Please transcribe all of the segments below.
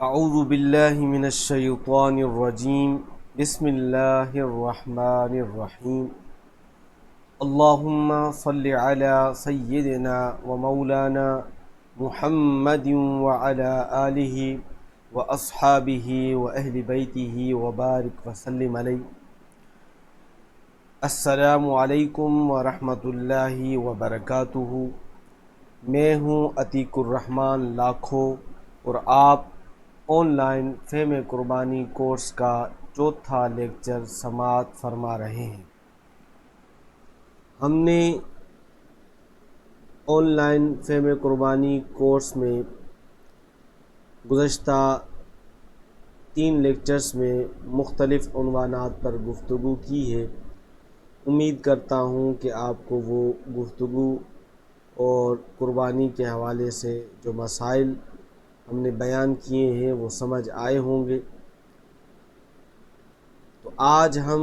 اعوذ باللہ من الشیطان الرجیم بسم اللہ الرحمن الرحیم اللہم صل علی سیدنا و مولانا محمد وعلی آلہ و اصحابہ و اہل بیتہ وبارک وسلم علیہ۔ السلام علیکم ورحمۃ اللہ وبرکاتہ۔ میں ہوں عتیق الرحمن لاکھو اور آپ آن لائن فہم قربانی کورس کا چوتھا لیکچر سماعت فرما رہے ہیں۔ ہم نے آن لائن فہم قربانی کورس میں گزشتہ 3 لیکچرز میں مختلف عنوانات پر گفتگو کی ہے۔ امید کرتا ہوں کہ آپ کو وہ گفتگو اور قربانی کے حوالے سے جو مسائل ہم نے بیان کیے ہیں وہ سمجھ آئے ہوں گے۔ تو آج ہم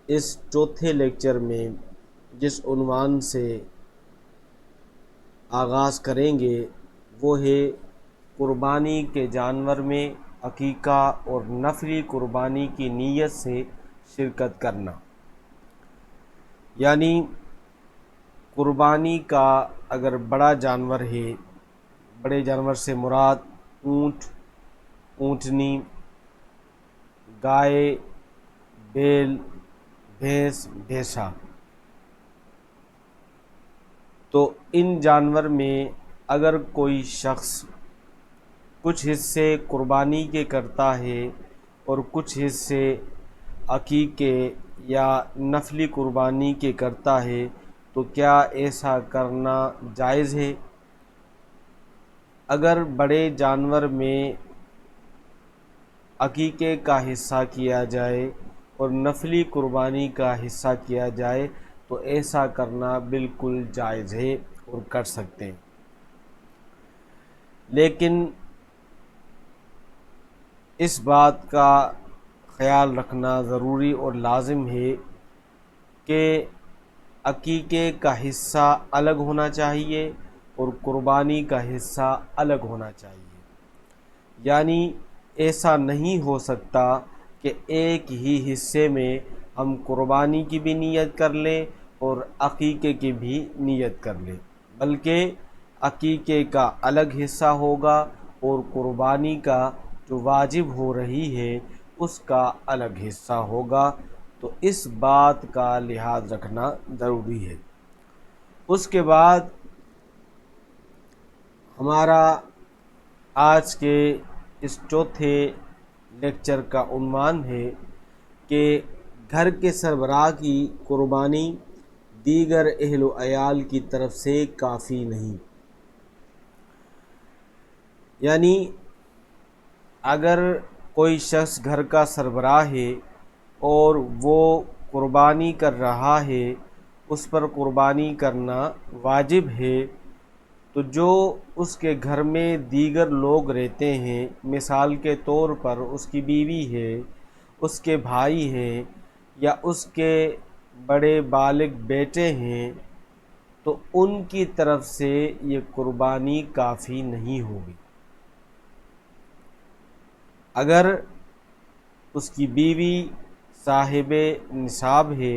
اس چوتھے لیکچر میں جس عنوان سے آغاز کریں گے وہ ہے قربانی کے جانور میں عقیقہ اور نفلی قربانی کی نیت سے شرکت کرنا، یعنی قربانی کا اگر بڑا جانور ہے، بڑے جانور سے مراد اونٹ، اونٹنی، گائے، بیل، بھینس، بھینسا، تو ان جانور میں اگر کوئی شخص کچھ حصے قربانی کے کرتا ہے اور کچھ حصے عقیقے یا نفلی قربانی کے کرتا ہے تو کیا ایسا کرنا جائز ہے؟ اگر بڑے جانور میں عقیقے کا حصہ کیا جائے اور نفلی قربانی کا حصہ کیا جائے تو ایسا کرنا بالکل جائز ہے اور کر سکتے ہیں، لیکن اس بات کا خیال رکھنا ضروری اور لازم ہے کہ عقیقے کا حصہ الگ ہونا چاہیے اور قربانی کا حصہ الگ ہونا چاہیے، یعنی ایسا نہیں ہو سکتا کہ ایک ہی حصے میں ہم قربانی کی بھی نیت کر لیں اور عقیقے کی بھی نیت کر لیں، بلکہ عقیقے کا الگ حصہ ہوگا اور قربانی کا جو واجب ہو رہی ہے اس کا الگ حصہ ہوگا۔ تو اس بات کا لحاظ رکھنا ضروری ہے۔ اس کے بعد ہمارا آج کے اس چوتھے لیکچر کا عنوان ہے کہ گھر کے سربراہ کی قربانی دیگر اہل و عیال کی طرف سے کافی نہیں، یعنی اگر کوئی شخص گھر کا سربراہ ہے اور وہ قربانی کر رہا ہے، اس پر قربانی کرنا واجب ہے، تو جو اس کے گھر میں دیگر لوگ رہتے ہیں، مثال کے طور پر اس کی بیوی ہے، اس کے بھائی ہیں یا اس کے بڑے بالغ بیٹے ہیں، تو ان کی طرف سے یہ قربانی کافی نہیں ہوگی۔ اگر اس کی بیوی صاحب نصاب ہے،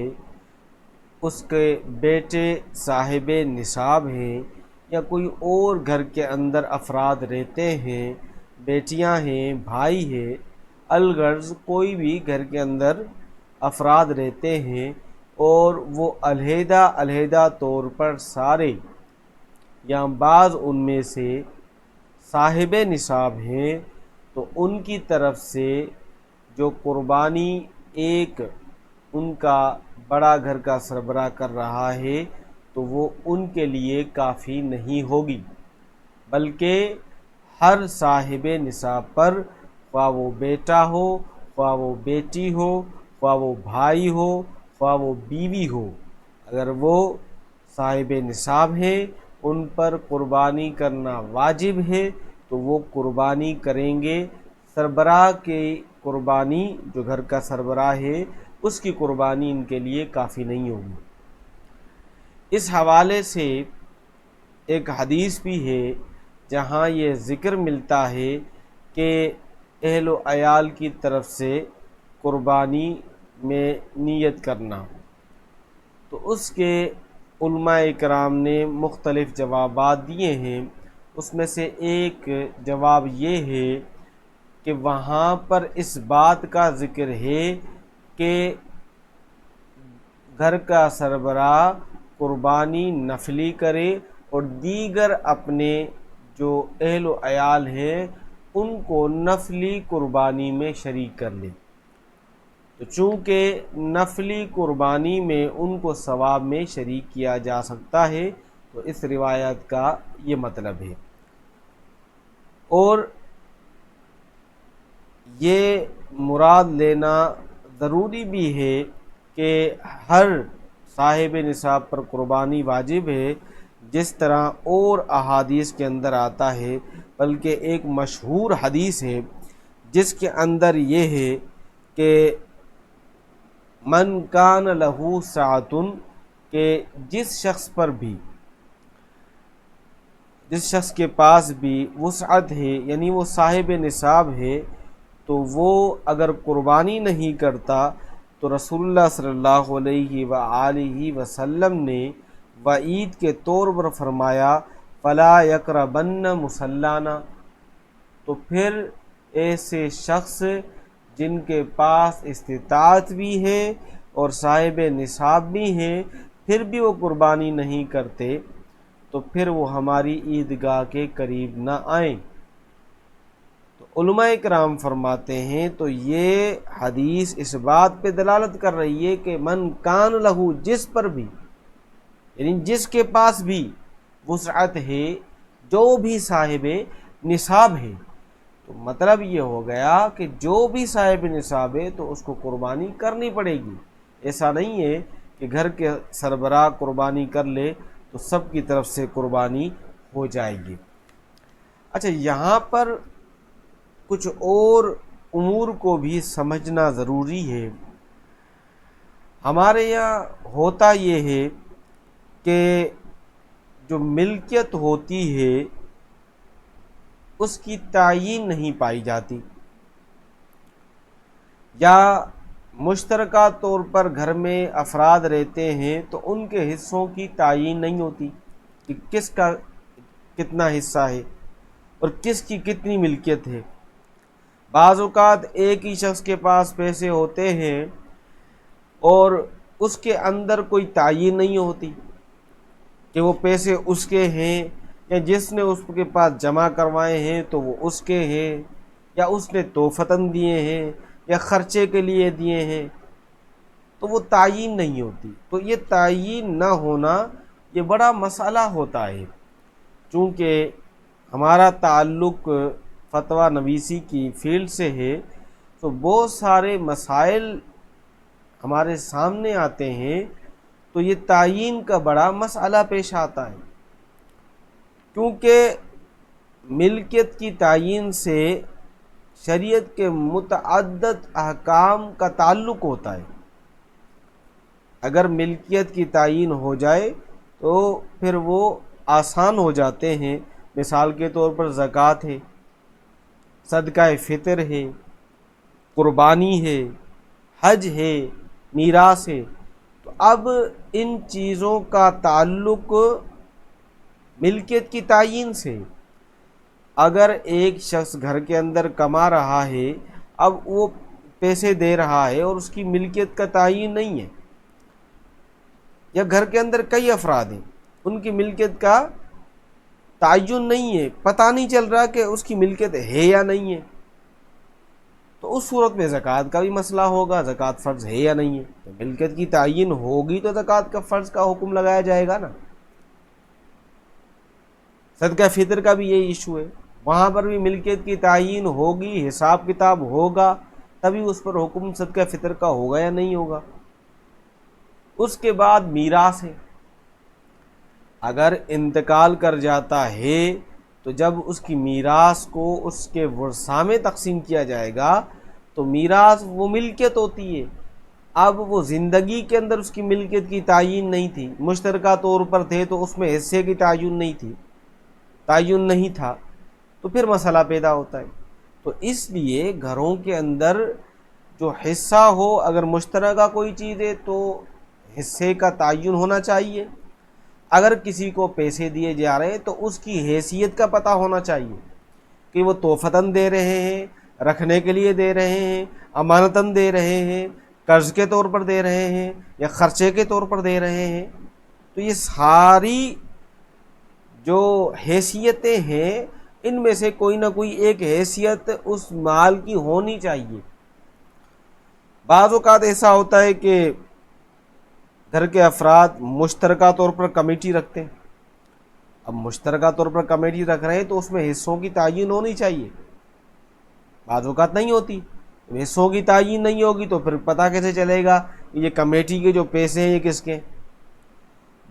اس کے بیٹے صاحب نصاب ہیں یا کوئی اور گھر کے اندر افراد رہتے ہیں، بیٹیاں ہیں، بھائی ہیں، الغرض کوئی بھی گھر کے اندر افراد رہتے ہیں اور وہ علیحدہ علیحدہ طور پر سارے یا بعض ان میں سے صاحب نصاب ہیں، تو ان کی طرف سے جو قربانی ایک ان کا بڑا گھر کا سربراہ کر رہا ہے تو وہ ان کے لیے کافی نہیں ہوگی، بلکہ ہر صاحب نصاب پر، خواہ وہ بیٹا ہو، خواہ وہ بیٹی ہو، خواہ وہ بھائی ہو، خواہ وہ بیوی ہو، اگر وہ صاحب نصاب ہیں ان پر قربانی کرنا واجب ہے تو وہ قربانی کریں گے۔ سربراہ کی قربانی، جو گھر کا سربراہ ہے اس کی قربانی ان کے لیے کافی نہیں ہوگی۔ اس حوالے سے ایک حدیث بھی ہے جہاں یہ ذکر ملتا ہے کہ اہل و عیال کی طرف سے قربانی میں نیت کرنا، تو اس کے علماء کرام نے مختلف جوابات دیے ہیں۔ اس میں سے ایک جواب یہ ہے کہ وہاں پر اس بات کا ذکر ہے کہ گھر کا سربراہ قربانی نفلی کرے اور دیگر اپنے جو اہل و عیال ہیں ان کو نفلی قربانی میں شریک کر لے۔ تو چونکہ نفلی قربانی میں ان کو ثواب میں شریک کیا جا سکتا ہے، تو اس روایت کا یہ مطلب ہے۔ اور یہ مراد لینا ضروری بھی ہے کہ ہر صاحب نصاب پر قربانی واجب ہے، جس طرح اور احادیث کے اندر آتا ہے، بلکہ ایک مشہور حدیث ہے جس کے اندر یہ ہے کہ من کان لہو سعۃ، کہ جس شخص کے پاس بھی وسعت ہے، یعنی وہ صاحب نصاب ہے، تو وہ اگر قربانی نہیں کرتا تو رسول اللہ صلی اللہ علیہ وآلہ وسلم نے وعید کے طور پر فرمایا فلا یقربن مصلانا، تو پھر ایسے شخص جن کے پاس استطاعت بھی ہے اور صاحب نصاب بھی ہیں پھر بھی وہ قربانی نہیں کرتے، تو پھر وہ ہماری عیدگاہ کے قریب نہ آئیں۔ تو علماء کرام فرماتے ہیں تو یہ حدیث اس بات پہ دلالت کر رہی ہے کہ من کان لہو، جس پر بھی، یعنی جس کے پاس بھی وسعت ہے، جو بھی صاحب نصاب ہے، تو مطلب یہ ہو گیا کہ جو بھی صاحب نصاب ہے تو اس کو قربانی کرنی پڑے گی۔ ایسا نہیں ہے کہ گھر کے سربراہ قربانی کر لے تو سب کی طرف سے قربانی ہو جائے گی۔ اچھا، یہاں پر کچھ اور امور کو بھی سمجھنا ضروری ہے۔ ہمارے یہاں ہوتا یہ ہے کہ جو ملکیت ہوتی ہے اس کی تعیین نہیں پائی جاتی، یا مشترکہ طور پر گھر میں افراد رہتے ہیں تو ان کے حصوں کی تعیین نہیں ہوتی کہ کس کا کتنا حصہ ہے اور کس کی کتنی ملکیت ہے۔ بعض اوقات ایک ہی شخص کے پاس پیسے ہوتے ہیں اور اس کے اندر کوئی تعیین نہیں ہوتی کہ وہ پیسے اس کے ہیں، یا جس نے اس کے پاس جمع کروائے ہیں تو وہ اس کے ہیں، یا اس نے تحفتاً دیے ہیں یا خرچے کے لیے دیے ہیں، تو وہ تعیین نہیں ہوتی۔ تو یہ تعیین نہ ہونا یہ بڑا مسئلہ ہوتا ہے۔ چونکہ ہمارا تعلق فتویٰ نویسی کی فیلڈ سے ہے تو بہت سارے مسائل ہمارے سامنے آتے ہیں، تو یہ تعیین کا بڑا مسئلہ پیش آتا ہے، کیونکہ ملکیت کی تعیین سے شریعت کے متعدد احکام کا تعلق ہوتا ہے۔ اگر ملکیت کی تعیین ہو جائے تو پھر وہ آسان ہو جاتے ہیں۔ مثال کے طور پر زکوٰۃ ہے، صدقہ فطر ہے، قربانی ہے، حج ہے، میراث ہے۔ تو اب ان چیزوں کا تعلق ملکیت کی تعیین سے۔ اگر ایک شخص گھر کے اندر کما رہا ہے، اب وہ پیسے دے رہا ہے اور اس کی ملکیت کا تعین نہیں ہے، یا گھر کے اندر کئی افراد ہیں ان کی ملکیت کا تعین نہیں ہے، پتہ نہیں چل رہا کہ اس کی ملکیت ہے یا نہیں ہے، تو اس صورت میں زکوٰۃ کا بھی مسئلہ ہوگا، زکوٰۃ فرض ہے یا نہیں ہے۔ تو ملکیت کی تعین ہوگی تو زکوٰۃ کا فرض کا حکم لگایا جائے گا نا۔ صدقہ فطر کا بھی یہی ایشو ہے، وہاں پر بھی ملکیت کی تعین ہوگی، حساب کتاب ہوگا، تبھی اس پر حکم صدقہ فطر کا ہوگا یا نہیں ہوگا۔ اس کے بعد میراث ہے، اگر انتقال کر جاتا ہے تو جب اس کی میراث کو اس کے ورثاء میں تقسیم کیا جائے گا تو میراث وہ ملکیت ہوتی ہے۔ اب وہ زندگی کے اندر اس کی ملکیت کی تعین نہیں تھی، مشترکہ طور پر تھے تو اس میں حصے کی تعین نہیں تھی، تعین نہیں تھا، تو پھر مسئلہ پیدا ہوتا ہے۔ تو اس لیے گھروں کے اندر جو حصہ ہو، اگر مشترکہ کوئی چیز ہے تو حصے کا تعین ہونا چاہیے، اگر کسی کو پیسے دیے جا رہے ہیں تو اس کی حیثیت کا پتہ ہونا چاہیے کہ وہ تحفتاً دے رہے ہیں، رکھنے کے لیے دے رہے ہیں، امانتاً دے رہے ہیں، قرض کے طور پر دے رہے ہیں یا خرچے کے طور پر دے رہے ہیں۔ تو یہ ساری جو حیثیتیں ہیں ان میں سے کوئی نہ کوئی ایک حیثیت اس مال کی ہونی چاہیے۔ بعض اوقات ایسا ہوتا ہے کہ گھر کے افراد مشترکہ طور پر کمیٹی رکھتے ہیں۔ اب مشترکہ طور پر کمیٹی رکھ رہے ہیں تو اس میں حصوں کی تعین ہونی چاہیے، بعض اوقات نہیں ہوتی۔ حصوں کی تعین نہیں ہوگی تو پھر پتہ کیسے چلے گا کہ یہ کمیٹی کے جو پیسے ہیں یہ کس کے ہیں؟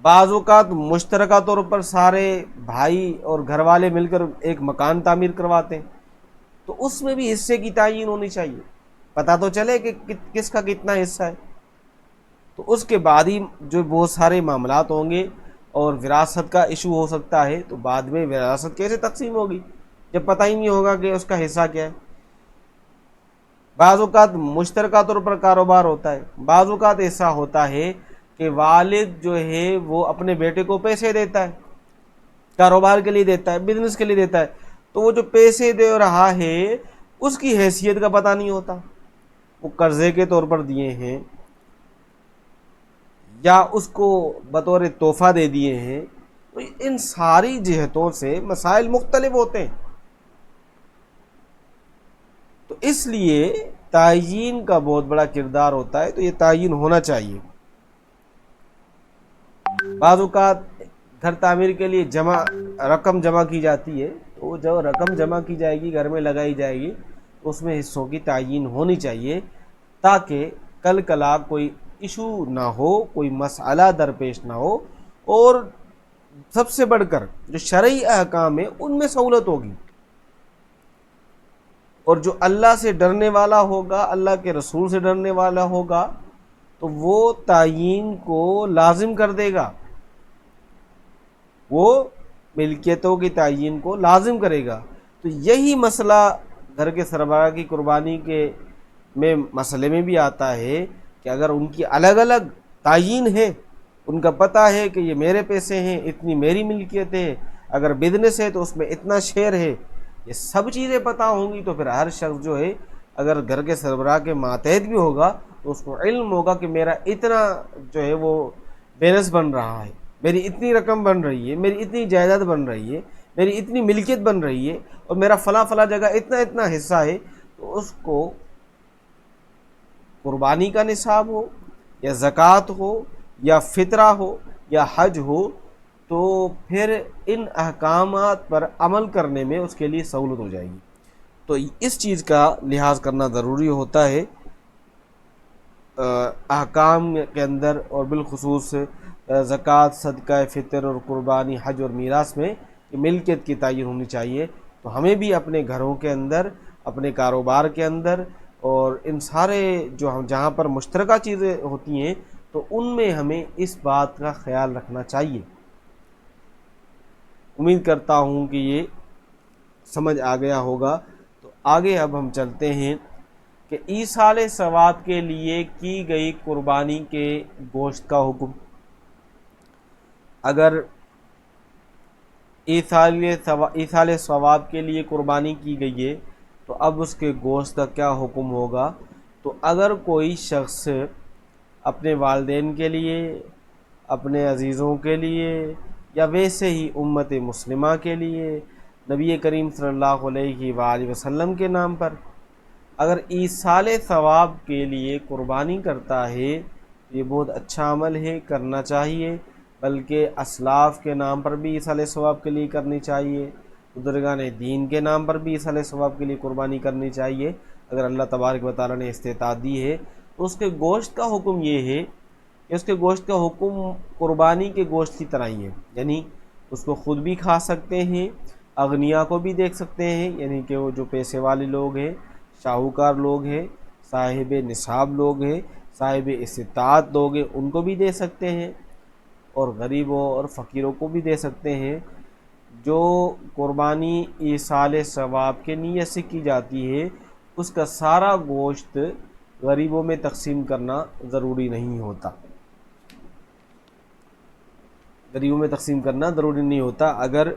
بعض اوقات مشترکہ طور پر سارے بھائی اور گھر والے مل کر ایک مکان تعمیر کرواتے ہیں، تو اس میں بھی حصے کی تعین ہونی چاہیے، پتہ تو چلے کہ کس کا کتنا حصہ ہے۔ تو اس کے بعد ہی جو بہت سارے معاملات ہوں گے، اور وراثت کا ایشو ہو سکتا ہے، تو بعد میں وراثت کیسے تقسیم ہوگی جب پتہ ہی نہیں ہوگا کہ اس کا حصہ کیا ہے۔ بعض اوقات مشترکہ طور پر کاروبار ہوتا ہے، بعض اوقات ایسا ہوتا ہے کہ والد جو ہے وہ اپنے بیٹے کو پیسے دیتا ہے، کاروبار کے لیے دیتا ہے، بزنس کے لیے دیتا ہے، تو وہ جو پیسے دے رہا ہے اس کی حیثیت کا پتہ نہیں ہوتا، وہ قرضے کے طور پر دیے ہیں یا اس کو بطور تحفہ دے دیے ہیں۔ تو ان ساری جہتوں سے مسائل مختلف ہوتے ہیں، تو اس لیے تعین کا بہت بڑا کردار ہوتا ہے، تو یہ تعین ہونا چاہیے۔ بعض اوقات گھر تعمیر کے لیے رقم جمع کی جاتی ہے، تو جو رقم جمع کی جائے گی گھر میں لگائی جائے گی تو اس میں حصوں کی تعین ہونی چاہیے، تاکہ کل کلا کوئی ایشو نہ ہو، کوئی مسئلہ درپیش نہ ہو، اور سب سے بڑھ کر جو شرعی احکام ہیں ان میں سہولت ہوگی، اور جو اللہ سے ڈرنے والا ہوگا، اللہ کے رسول سے ڈرنے والا ہوگا، تو وہ تعین کو لازم کر دے گا، وہ ملکیتوں کی تعین کو لازم کرے گا۔ تو یہی مسئلہ گھر کے سربراہ کی قربانی کے مسئلے میں بھی آتا ہے کہ اگر ان کی الگ الگ تعین ہے، ان کا پتہ ہے کہ یہ میرے پیسے ہیں، اتنی میری ملکیت ہے، اگر بزنس ہے تو اس میں اتنا شیئر ہے، یہ سب چیزیں پتہ ہوں گی، تو پھر ہر شخص جو ہے اگر گھر کے سربراہ کے ماتحت بھی ہوگا تو اس کو علم ہوگا کہ میرا اتنا جو ہے وہ بیلنس بن رہا ہے، میری اتنی رقم بن رہی ہے، میری اتنی جائیداد بن رہی ہے، میری اتنی ملکیت بن رہی ہے، اور میرا فلاں فلاں جگہ اتنا اتنا حصہ ہے۔ تو اس کو قربانی کا نصاب ہو یا زکوٰۃ ہو یا فطرہ ہو یا حج ہو، تو پھر ان احکامات پر عمل کرنے میں اس کے لیے سہولت ہو جائے گی۔ تو اس چیز کا لحاظ کرنا ضروری ہوتا ہے احکام کے اندر، اور بالخصوص زکوٰۃ، صدقہ فطر اور قربانی، حج اور میراث میں ملکیت کی تعین ہونی چاہیے۔ تو ہمیں بھی اپنے گھروں کے اندر، اپنے کاروبار کے اندر، اور ان سارے جہاں پر مشترکہ چیزیں ہوتی ہیں تو ان میں ہمیں اس بات کا خیال رکھنا چاہیے۔ امید کرتا ہوں کہ یہ سمجھ آ گیا ہوگا۔ تو آگے اب ہم چلتے ہیں کہ ایصال ثواب کے لیے کی گئی قربانی کے گوشت کا حکم۔ اگر ایصال ثواب کے لیے قربانی کی گئی ہے تو اب اس کے گوشت کا کیا حکم ہوگا؟ تو اگر کوئی شخص اپنے والدین کے لیے، اپنے عزیزوں کے لیے، یا ویسے ہی امت مسلمہ کے لیے، نبی کریم صلی اللہ علیہ وآلہ وسلم کے نام پر اگر ایصال ثواب کے لیے قربانی کرتا ہے، یہ بہت اچھا عمل ہے، کرنا چاہیے، بلکہ اسلاف کے نام پر بھی ایصال ثواب کے لیے کرنی چاہیے، بزرگان دین کے نام پر بھی ایصال ثواب کے لیے قربانی کرنی چاہیے۔ اگر اللہ تبارک و تعالیٰ نے استطاعت دی ہے تو اس کے گوشت کا حکم یہ ہے کہ اس کے گوشت کا حکم قربانی کے گوشت کی طرح ہی ہے، یعنی اس کو خود بھی کھا سکتے ہیں، اغنیا کو بھی دیکھ سکتے ہیں، یعنی کہ وہ جو پیسے والے لوگ ہیں، شاہوکار لوگ ہیں، صاحب نصاب لوگ ہیں، صاحب استطاعت لوگ ہیں، ان کو بھی دے سکتے ہیں، اور غریبوں اور فقیروں کو بھی دے سکتے ہیں۔ جو قربانی ایصال ثواب کے نیت سے کی جاتی ہے اس کا سارا گوشت غریبوں میں تقسیم کرنا ضروری نہیں ہوتا، غریبوں میں تقسیم کرنا ضروری نہیں ہوتا۔ اگر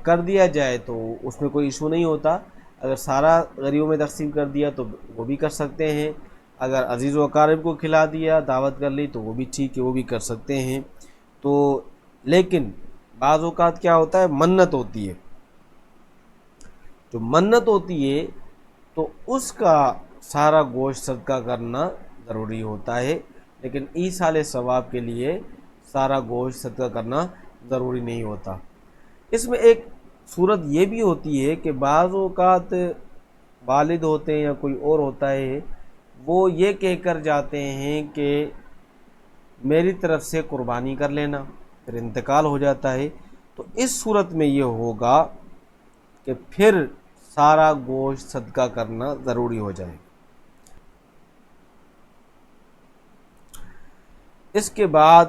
کر دیا جائے تو اس میں کوئی ایشو نہیں ہوتا، اگر سارا غریبوں میں تقسیم کر دیا تو وہ بھی کر سکتے ہیں، اگر عزیز و اقارب کو کھلا دیا، دعوت کر لی تو وہ بھی ٹھیک ہے، وہ بھی کر سکتے ہیں۔ تو لیکن بعض اوقات کیا ہوتا ہے، منت ہوتی ہے، جو منت ہوتی ہے تو اس کا سارا گوشت صدقہ کرنا ضروری ہوتا ہے، لیکن ایصال ثواب کے لیے سارا گوشت صدقہ کرنا ضروری نہیں ہوتا۔ اس میں ایک صورت یہ بھی ہوتی ہے کہ بعض اوقات والد ہوتے ہیں یا کوئی اور ہوتا ہے، وہ یہ کہہ کر جاتے ہیں کہ میری طرف سے قربانی کر لینا، پھر انتقال ہو جاتا ہے، تو اس صورت میں یہ ہوگا کہ پھر سارا گوشت صدقہ کرنا ضروری ہو جائے۔ اس کے بعد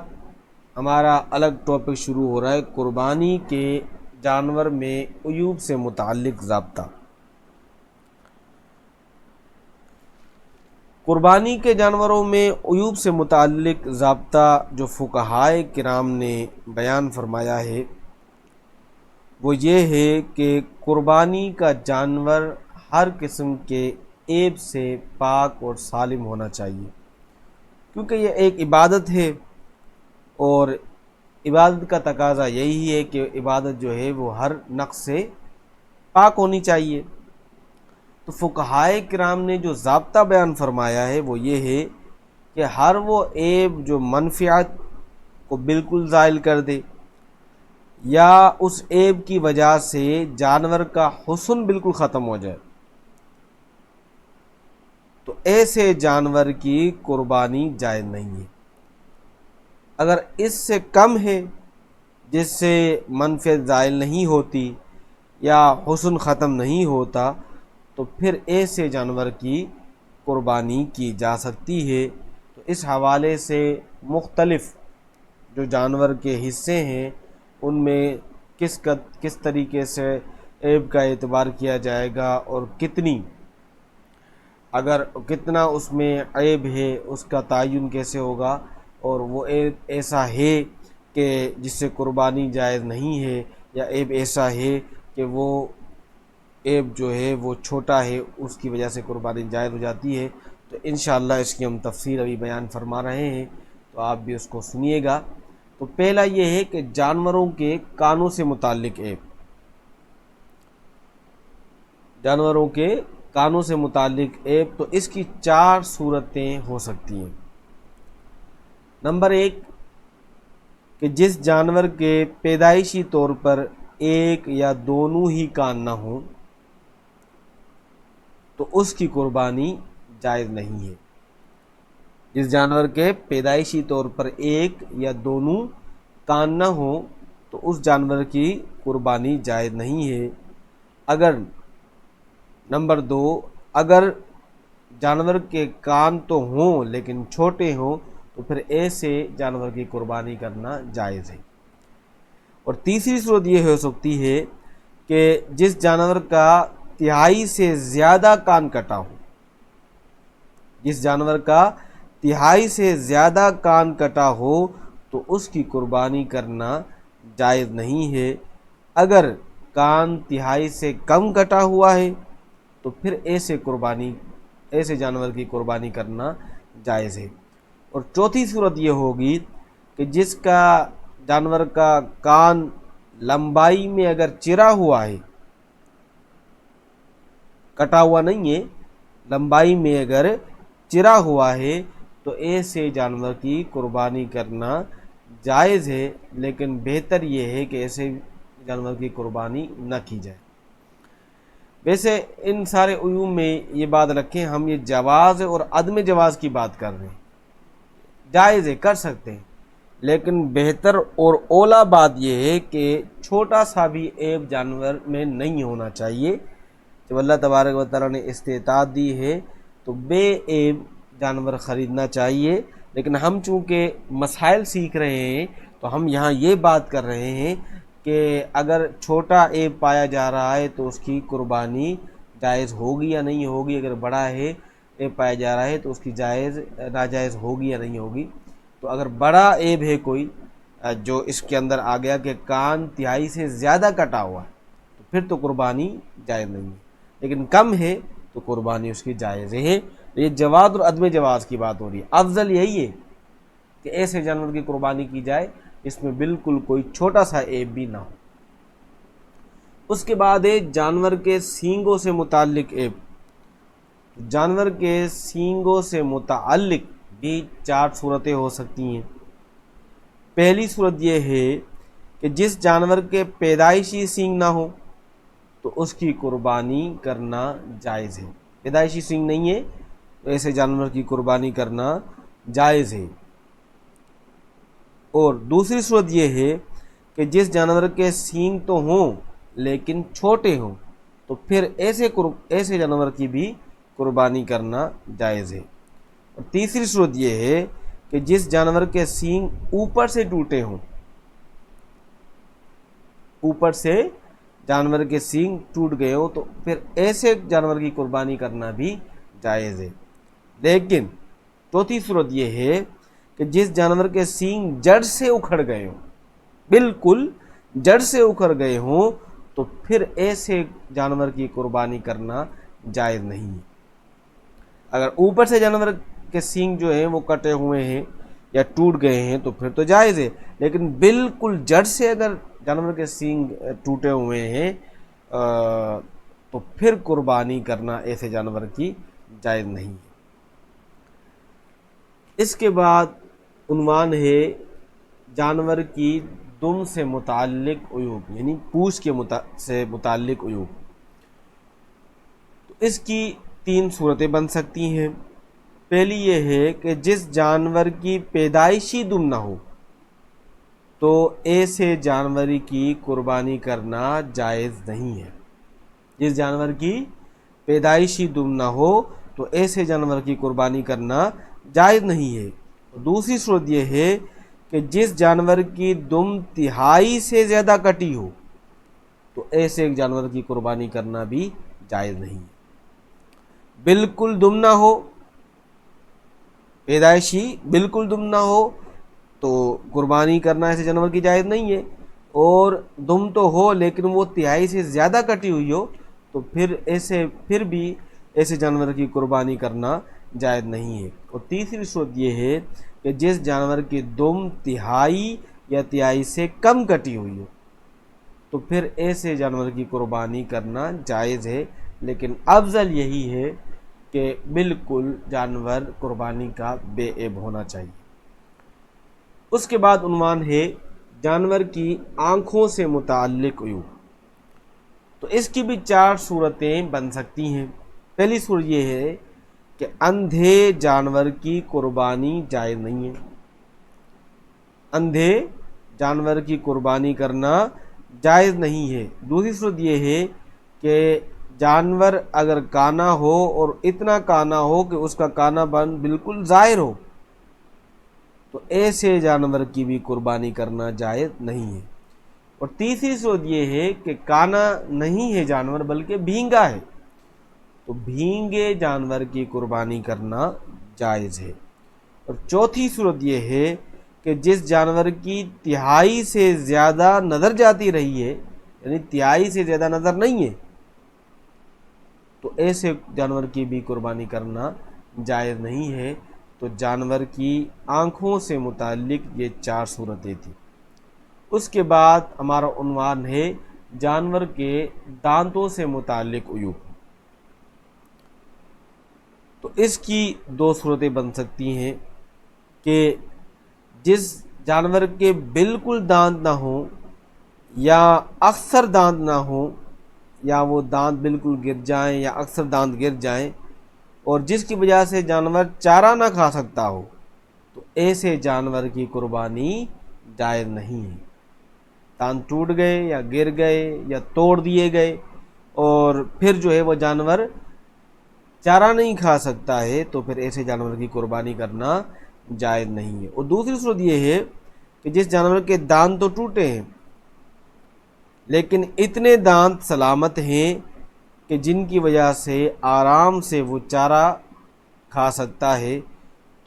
ہمارا الگ ٹاپک شروع ہو رہا ہے، قربانی کے جانور میں عیوب سے متعلق ضابطہ۔ قربانی کے جانوروں میں عیوب سے متعلق ضابطہ جو فقہائے کرام نے بیان فرمایا ہے وہ یہ ہے کہ قربانی کا جانور ہر قسم کے عیب سے پاک اور سالم ہونا چاہیے، کیونکہ یہ ایک عبادت ہے اور عبادت کا تقاضا یہی ہے کہ عبادت جو ہے وہ ہر نقص سے پاک ہونی چاہیے۔ تو فقہائے کرام نے جو ضابطہ بیان فرمایا ہے وہ یہ ہے کہ ہر وہ عیب جو منفعت کو بالکل زائل کر دے یا اس عیب کی وجہ سے جانور کا حسن بالکل ختم ہو جائے، تو ایسے جانور کی قربانی جائز نہیں ہے۔ اگر اس سے کم ہے جس سے منفعت زائل نہیں ہوتی یا حسن ختم نہیں ہوتا تو پھر ایسے جانور کی قربانی کی جا سکتی ہے۔ تو اس حوالے سے مختلف جو جانور کے حصے ہیں ان میں کس طریقے سے عیب کا اعتبار کیا جائے گا اور کتنا اس میں عیب ہے اس کا تعین کیسے ہوگا، اور وہ عیب ایسا ہے کہ جس سے قربانی جائز نہیں ہے یا عیب ایسا ہے کہ وہ عیب جو ہے وہ چھوٹا ہے اس کی وجہ سے قربانی جائز ہو جاتی ہے، تو انشاءاللہ اس کی ہم تفصیل ابھی بیان فرما رہے ہیں، تو آپ بھی اس کو سنیے گا۔ تو پہلا یہ ہے کہ جانوروں کے کانوں سے متعلق عیب، جانوروں کے کانوں سے متعلق عیب، تو اس کی 4 صورتیں ہو سکتی ہیں۔ نمبر 1 کہ جس جانور کے پیدائشی طور پر ایک یا دونوں ہی کان نہ ہوں تو اس کی قربانی جائز نہیں ہے۔ جس جانور کے پیدائشی طور پر ایک یا دونوں کان نہ ہوں تو اس جانور کی قربانی جائز نہیں ہے۔ نمبر 2 اگر جانور کے کان تو ہوں لیکن چھوٹے ہوں تو پھر ایسے جانور کی قربانی کرنا جائز ہے۔ اور تیسری صورت یہ ہو سکتی ہے کہ جس جانور کا تہائی سے زیادہ کان کٹا ہو، جس جانور کا تہائی سے زیادہ کان کٹا ہو تو اس کی قربانی کرنا جائز نہیں ہے۔ اگر کان تہائی سے کم کٹا ہوا ہے تو پھر ایسے جانور کی قربانی کرنا جائز ہے۔ اور چوتھی صورت یہ ہوگی کہ جس کا جانور کا کان لمبائی میں اگر چرا ہوا ہے، کٹا ہوا نہیں ہے، لمبائی میں اگر چرا ہوا ہے تو ایسے جانور کی قربانی کرنا جائز ہے، لیکن بہتر یہ ہے کہ ایسے جانور کی قربانی نہ کی جائے۔ ویسے ان سارے عیوب میں یہ بات رکھیں، ہم یہ جواز اور عدم جواز کی بات کر رہے ہیں، جائز ہے، کر سکتے ہیں، لیکن بہتر اور اولا بات یہ ہے کہ چھوٹا سا بھی عیب جانور میں نہیں ہونا چاہیے۔ جب اللہ تبارک و تعالیٰ نے استطاعت دی ہے تو بے عیب جانور خریدنا چاہیے، لیکن ہم چونکہ مسائل سیکھ رہے ہیں تو ہم یہاں یہ بات کر رہے ہیں کہ اگر چھوٹا عیب پایا جا رہا ہے تو اس کی قربانی جائز ہوگی یا نہیں ہوگی، اگر بڑا ہے عیب پایا جا رہا ہے تو اس کی ناجائز ہوگی یا نہیں ہوگی۔ تو اگر بڑا عیب ہے کوئی جو اس کے اندر آ گیا کہ کان تہائی سے زیادہ کٹا ہوا ہے، تو پھر تو قربانی جائز نہیں ہے، لیکن کم ہے تو قربانی اس کی جائز ہے۔ یہ جواز اور عدم جواز کی بات ہو رہی ہے۔ افضل یہی ہے کہ ایسے جانور کی قربانی کی جائے اس میں بالکل کوئی چھوٹا سا عیب بھی نہ ہو۔ اس کے بعد ہے جانور کے سینگوں سے متعلق عیب۔ جانور کے سینگوں سے متعلق بھی 4 صورتیں ہو سکتی ہیں۔ پہلی صورت یہ ہے کہ جس جانور کے پیدائشی سینگ نہ ہو تو اس کی قربانی کرنا جائز ہے۔ پیدائشی سینگ نہیں ہے تو ایسے جانور کی قربانی کرنا جائز ہے۔ اور دوسری صورت یہ ہے کہ جس جانور کے سینگ تو ہوں لیکن چھوٹے ہوں تو پھر ایسے جانور کی بھی قربانی کرنا جائز ہے۔ اور تیسری صورت یہ ہے کہ جس جانور کے سینگ اوپر سے ٹوٹے ہوں، اوپر سے جانور کے سینگ ٹوٹ گئے ہوں تو پھر ایسے جانور کی قربانی کرنا بھی جائز ہے۔ لیکن چوتھی صورت یہ ہے کہ جس جانور کے سینگ جڑ سے اکھڑ گئے ہوں، بالکل جڑ سے اکھڑ گئے ہوں، تو پھر ایسے جانور کی قربانی کرنا جائز نہیں ہے۔ اگر اوپر سے جانور کے سینگ جو ہیں وہ کٹے ہوئے ہیں یا ٹوٹ گئے ہیں تو پھر تو جائز ہے، لیکن بالکل جڑ سے اگر جانور کے سینگ ٹوٹے ہوئے ہیں تو پھر قربانی کرنا ایسے جانور کی جائز نہیں ہے۔ اس کے بعد عنوان ہے جانور کی دم سے متعلق عیوب، یعنی پوچھ سے متعلق عیوب۔ تو اس کی 3 صورتیں بن سکتی ہیں۔ پہلی یہ ہے کہ جس جانور کی پیدائشی دم نہ ہو تو ایسے جانور کی قربانی کرنا جائز نہیں ہے۔ جس جانور کی پیدائشی دم نہ ہو تو ایسے جانور کی قربانی کرنا جائز نہیں ہے۔ دوسری صورت یہ ہے کہ جس جانور کی دم تہائی سے زیادہ کٹی ہو تو ایسے ایک جانور کی قربانی کرنا بھی جائز نہیں ہے۔ بالکل دم نہ ہو، پیدائشی بالکل دم نہ ہو تو قربانی کرنا ایسے جانور کی جائز نہیں ہے، اور دم تو ہو لیکن وہ تہائی سے زیادہ کٹی ہوئی ہو تو پھر بھی ایسے جانور کی قربانی کرنا جائز نہیں ہے۔ اور تیسری صورت یہ ہے کہ جس جانور کی دم تہائی یا تہائی سے کم کٹی ہوئی ہو تو پھر ایسے جانور کی قربانی کرنا جائز ہے، لیکن افضل یہی ہے کہ بالکل جانور قربانی کا بے عیب ہونا چاہیے۔ اس کے بعد عنوان ہے جانور کی آنکھوں سے متعلق عیوب۔ تو اس کی بھی 4 صورتیں بن سکتی ہیں۔ پہلی صورت یہ ہے کہ اندھے جانور کی قربانی جائز نہیں ہے۔ اندھے جانور کی قربانی کرنا جائز نہیں ہے۔ دوسری صورت یہ ہے کہ جانور اگر کانا ہو اور اتنا کانا ہو کہ اس کا کانا بن بالکل ظاہر ہو تو ایسے جانور کی بھی قربانی کرنا جائز نہیں ہے۔ اور تیسری صورت یہ ہے کہ کانا نہیں ہے جانور بلکہ بھینگا ہے تو بھینگے جانور کی قربانی کرنا جائز ہے۔ اور چوتھی صورت یہ ہے کہ جس جانور کی تہائی سے زیادہ نظر جاتی رہی ہے، یعنی تہائی سے زیادہ نظر نہیں ہے، تو ایسے جانور کی بھی قربانی کرنا جائز نہیں ہے۔ تو جانور کی آنکھوں سے متعلق یہ 4 صورتیں تھیں۔ اس کے بعد ہمارا عنوان ہے جانور کے دانتوں سے متعلق عیوب۔ تو اس کی 2 صورتیں بن سکتی ہیں کہ جس جانور کے بالکل دانت نہ ہوں یا اکثر دانت نہ ہوں، یا وہ دانت بالکل گر جائیں یا اکثر دانت گر جائیں، اور جس کی وجہ سے جانور چارہ نہ کھا سکتا ہو تو ایسے جانور کی قربانی جائز نہیں ہے۔ دانت ٹوٹ گئے یا گر گئے یا توڑ دیے گئے اور پھر جو ہے وہ جانور چارہ نہیں کھا سکتا ہے تو پھر ایسے جانور کی قربانی کرنا جائز نہیں ہے۔ اور دوسری صورت یہ ہے کہ جس جانور کے دانت تو ٹوٹے ہیں لیکن اتنے دانت سلامت ہیں کہ جن کی وجہ سے آرام سے وہ چارہ کھا سکتا ہے،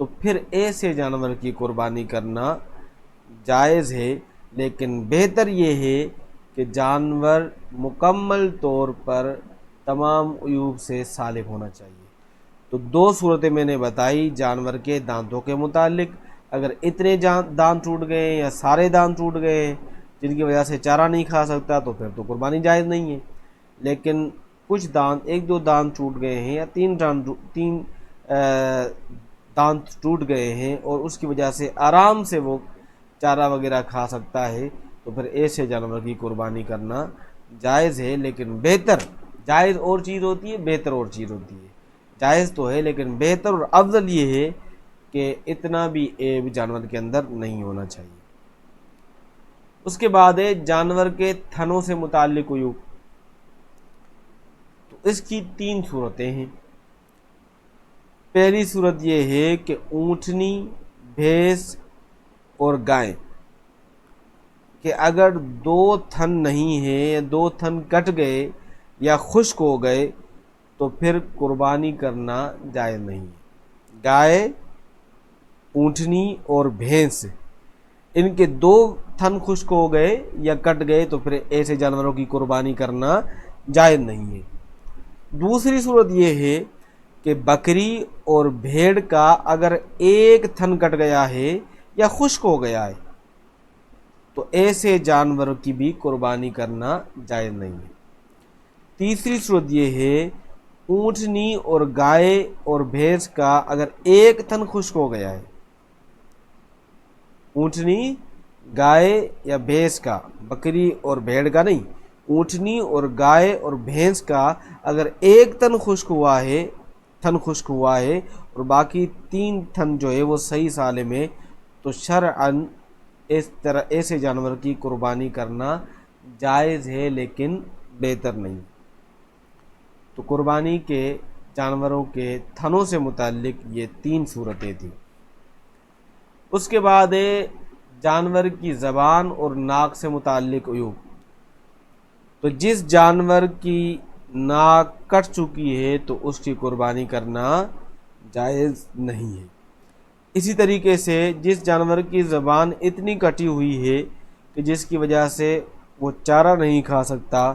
تو پھر ایسے جانور کی قربانی کرنا جائز ہے، لیکن بہتر یہ ہے کہ جانور مکمل طور پر تمام عیوب سے سالم ہونا چاہیے۔ تو دو صورتیں میں نے بتائی جانور کے دانتوں کے متعلق، اگر اتنے دانت ٹوٹ گئے یا سارے دانت ٹوٹ گئے ہیں جن کی وجہ سے چارہ نہیں کھا سکتا، تو پھر تو قربانی جائز نہیں ہے۔ لیکن کچھ دانت، ایک دو دانت ٹوٹ گئے ہیں یا تین دانت ٹوٹ گئے ہیں اور اس کی وجہ سے آرام سے وہ چارہ وغیرہ کھا سکتا ہے، تو پھر ایسے جانور کی قربانی کرنا جائز ہے، لیکن بہتر، جائز اور چیز ہوتی ہے، بہتر اور چیز ہوتی ہے۔ جائز تو ہے لیکن بہتر اور افضل یہ ہے کہ اتنا بھی عیب جانور کے اندر نہیں ہونا چاہیے۔ اس کے بعد ہے جانور کے تھنوں سے متعلق عیوب۔ تو اس کی تین صورتیں ہیں۔ پہلی صورت یہ ہے کہ اونٹنی، بھینس اور گائے کہ اگر دو تھن نہیں ہیں یا دو تھن کٹ گئے یا خشک ہو گئے تو پھر قربانی کرنا جائز نہیں ہے۔ گائے، اونٹنی اور بھینس، ان کے دو تھن خشک ہو گئے یا کٹ گئے تو پھر ایسے جانوروں کی قربانی کرنا جائز نہیں ہے۔ دوسری صورت یہ ہے کہ بکری اور بھیڑ کا اگر ایک تھن کٹ گیا ہے یا خشک ہو گیا ہے تو ایسے جانوروں کی بھی قربانی کرنا جائز نہیں ہے۔ تیسری صورت یہ ہے اونٹنی اور گائے اور بھینس کا اگر ایک تھن خشک ہو گیا ہے، اونٹنی، گائے یا بھینس کا، بکری اور بھیڑ کا نہیں، اونٹنی اور گائے اور بھینس کا اگر ایک تن خشک ہوا ہے، تھن خشک ہوا ہے اور باقی تین تھن جو ہے وہ صحیح سالم ہے، تو شرعاً اس طرح ایسے جانور کی قربانی کرنا جائز ہے لیکن بہتر نہیں۔ تو قربانی کے جانوروں کے تھنوں سے متعلق یہ تین صورتیں تھیں۔ اس کے بعد ہے جانور کی زبان اور ناک سے متعلق عیوب۔ تو جس جانور کی ناک کٹ چکی ہے تو اس کی قربانی کرنا جائز نہیں ہے۔ اسی طریقے سے جس جانور کی زبان اتنی کٹی ہوئی ہے کہ جس کی وجہ سے وہ چارہ نہیں کھا سکتا،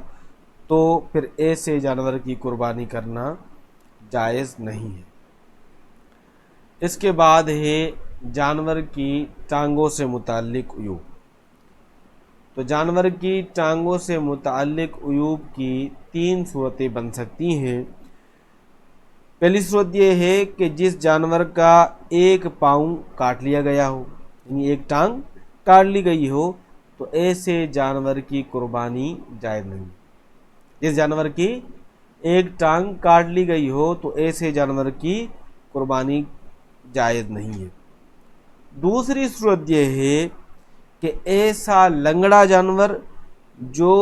تو پھر ایسے جانور کی قربانی کرنا جائز نہیں ہے۔ اس کے بعد ہے جانور کی ٹانگوں سے متعلق عیوب۔ تو جانور کی ٹانگوں سے متعلق عیوب کی تین صورتیں بن سکتی ہیں۔ پہلی صورت یہ ہے کہ جس جانور کا ایک پاؤں کاٹ لیا گیا ہو، یعنی ایک ٹانگ کاٹ لی گئی ہو، تو ایسے جانور کی قربانی جائز نہیں۔ جس جانور کی ایک ٹانگ کاٹ لی گئی ہو تو ایسے جانور کی قربانی جائز نہیں ہے۔ دوسری صورت یہ ہے کہ ایسا لنگڑا جانور جو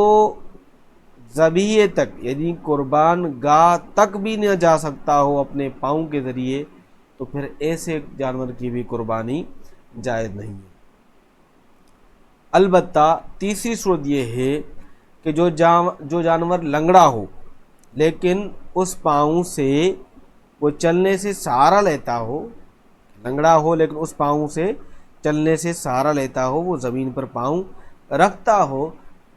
ذبیحے تک یعنی قربان گاہ تک بھی نہ جا سکتا ہو اپنے پاؤں کے ذریعے، تو پھر ایسے جانور کی بھی قربانی جائز نہیں ہے۔ البتہ تیسری صورت یہ ہے کہ جو جانور لنگڑا ہو لیکن اس پاؤں سے وہ چلنے سے سہارا لیتا ہو، لنگڑا ہو لیکن اس پاؤں سے چلنے سے سہارا لیتا ہو، وہ زمین پر پاؤں رکھتا ہو،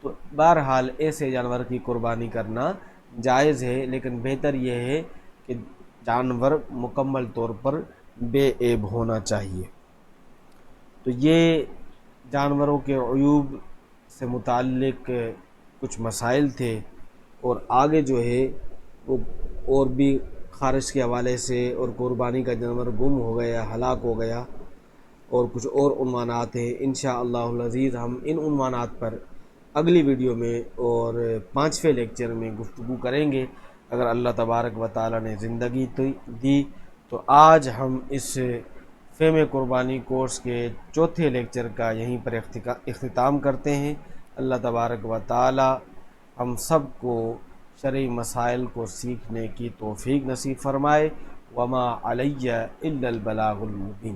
تو بہرحال ایسے جانور کی قربانی کرنا جائز ہے، لیکن بہتر یہ ہے کہ جانور مکمل طور پر بے عیب ہونا چاہیے۔ تو یہ جانوروں کے عیوب سے متعلق کچھ مسائل تھے، اور آگے جو ہے وہ اور بھی خارش کے حوالے سے اور قربانی کا جانور گم ہو گیا، ہلاک ہو گیا، اور کچھ اور عنوانات ہیں۔ انشاءاللہ العزیز ہم ان عنوانات پر اگلی ویڈیو میں اور 5ویں لیکچر میں گفتگو کریں گے اگر اللہ تبارک و تعالی نے زندگی دی تو۔ آج ہم اس فہم قربانی کورس کے 4تھے لیکچر کا یہیں پر اختتام کرتے ہیں۔ اللہ تبارک و تعالی ہم سب کو شرعی مسائل کو سیکھنے کی توفیق نصیب فرمائے۔ وما علی الا البلاغ المبین۔